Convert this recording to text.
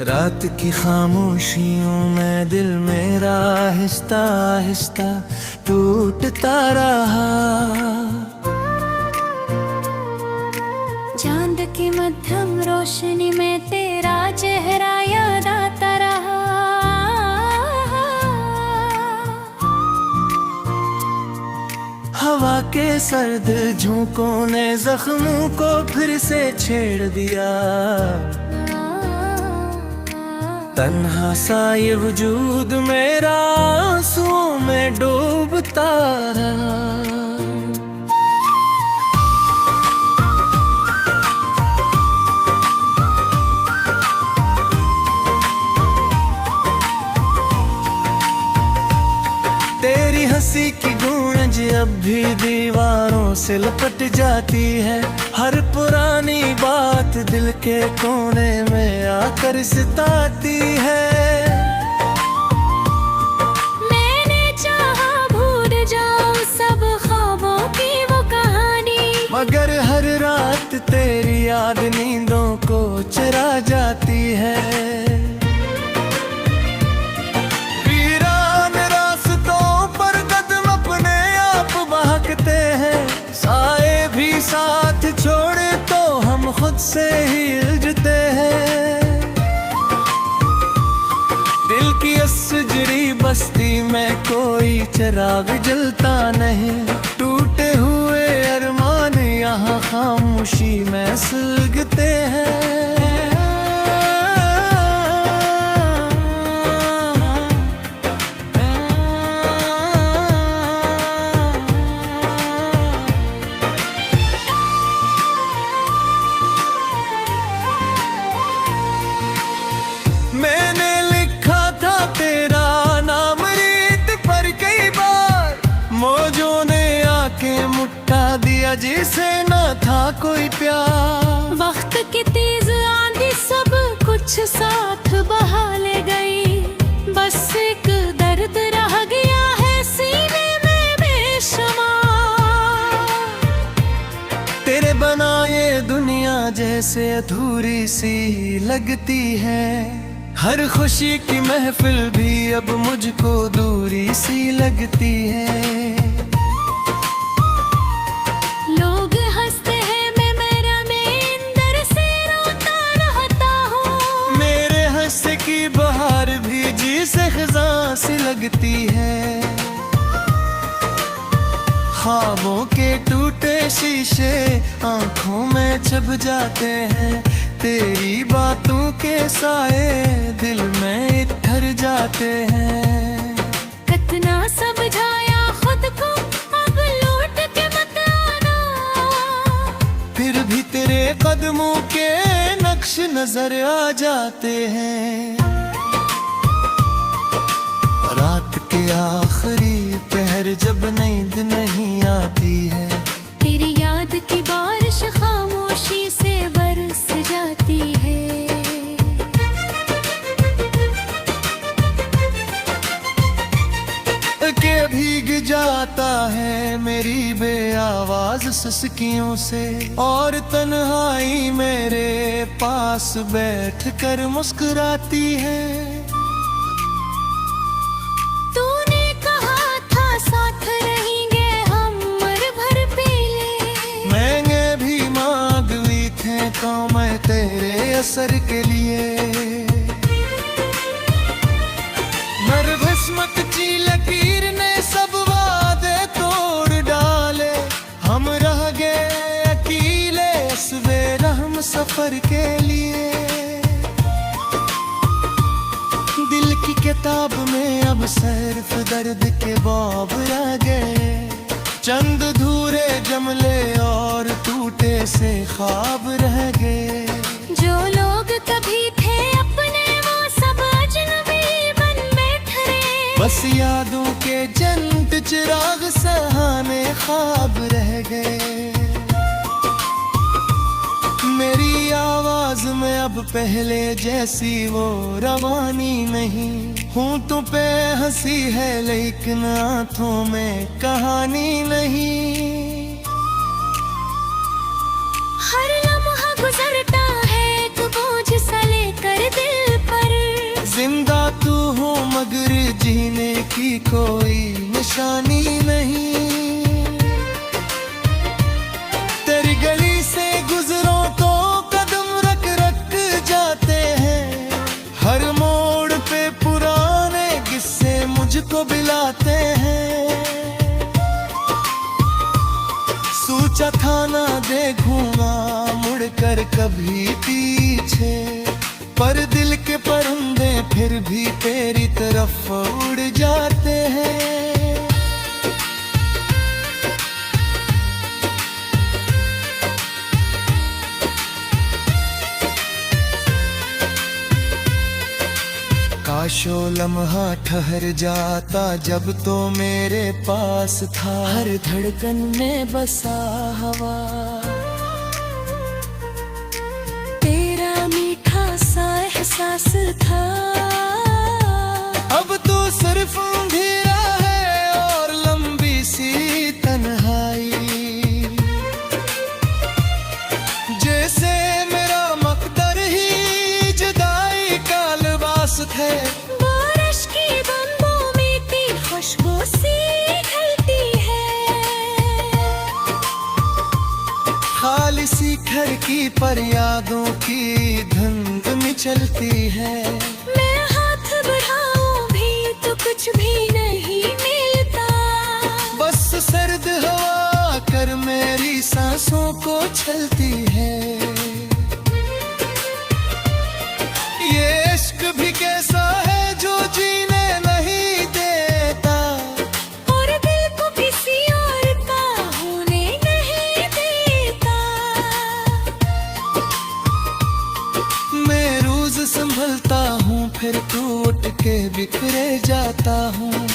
रात की खामोशियों में दिल मेरा आहिस्ता आहिस्ता टूटता रहा। चांद की मध्यम रोशनी में तेरा चेहरा याद आता रहा। हवा के सर्द झोंकों ने जख्मों को फिर से छेड़ दिया। तन्हा सा ये वजूद मेरा आंसुओं में डूबता रहा। तेरी हंसी की गूंज अब भी दीवारों से लपट जाती है। हर पुरानी बात दिल के कोने में आकर सताती है। मैंने चाहा भूल जाऊं सब ख्वाबों की वो कहानी, मगर हर रात तेरी याद नींदों को चुरा जाती है। साए भी साथ छोड़े तो हम खुद से ही उलझते हैं। दिल की असजरी बस्ती में कोई चिराग जलता नहीं। टूटे हुए अरमान यहाँ खामोशी में सुलगते हैं। मैंने लिखा था तेरा नाम रेत पर कई बार, मौजों ने आके मुट्ठा दिया जिसे न था कोई प्यार। वक्त की तेज आंधी सब कुछ साथ बहा ले गई, बस एक दर्द रह गया है सीने में बेशुमार। तेरे बनाए दुनिया जैसे अधूरी सी लगती है। हर खुशी की महफिल भी अब मुझको दूरी सी लगती है। लोग हंसते हैं मैं मेरा अंदर से रोता रहता हूँ। मेरे हंसने की बहार भी जी से खिज़ां सी लगती है। ख्वाबों के टूटे शीशे आंखों में छप जाते हैं। तेरी बातों के साए दिल में ठहर जाते हैं। कितना समझाया खुद को अब लौट के मत आना, फिर भी तेरे कदमों के नक्श नजर आ जाते हैं। रात के आखिरी पहर जब नींद नहीं आती है, तेरी याद की बारिश खामोशी से बरस जाती है। के भीग जाता है मेरी बेआवाज सिसकियों से, और तन्हाई मेरे पास बैठ कर मुस्कुराती है। तूने कहा था साथ रहेंगे हम उम्र भर पीले, मैंने भी मांग ली थे तो मैं तेरे असर के लिए। मर भस्मत ची लकीर ने सब वादे तोड़ डाले। हम रह गए अकेले सवेरहम सफर के लिए। दिल की किताब में अब सिर्फ दर्द के बाब रह गए। चंद धूरे जमले और टूटे से ख्वाब रह गए। जो लोग कभी थे अपने वो सब अजनबी बन बैठे। बस यादों के जंत चिराग सहाने ख्वाब रह गए। मेरी आवाज में अब पहले जैसी वो रवानी नहीं। होंठों पे हंसी है लेकिन आंखों में कहानी नहीं। हर लम्हा गुजरता है एक बोझ सा लेकर दिल पर, जीने की कोई निशानी नहीं। तेरी गली से गुजरो तो कदम रख रख जाते हैं, हर मोड़ पे पुराने किस्से मुझको बिलाते हैं। सोचा था ना देखूंगा मुड़कर कभी पीछे, पर दिल के परिंदे फिर भी तेरी तरफ उड़ जाते हैं। काशो लम्हा ठहर जाता जब तो मेरे पास था, हर धड़कन में बसा हवा तेरा मीठा सा एहसास था। अब तो सिर्फ अंधेरा है और लंबी सी तन्हाई, जैसे मेरा मकदर ही जुदाई का लिबास थे। बारिश की बूंदों में ती खुशबू सी ढलती है, खाली सी घर की पर यादों की धुंध मिचलती है। मैं हाथ बढ़ाऊं भी तो कुछ भी नहीं मिलता, बस सर्द हवा कर मेरी सांसों को छलती है। ये इश्क भी कैसा है जो जीने नहीं देता, और दिल को किसी और का होने नहीं देता। मैं रोज संभलता हूँ फिर टूट के बिखरे जाता हूँ।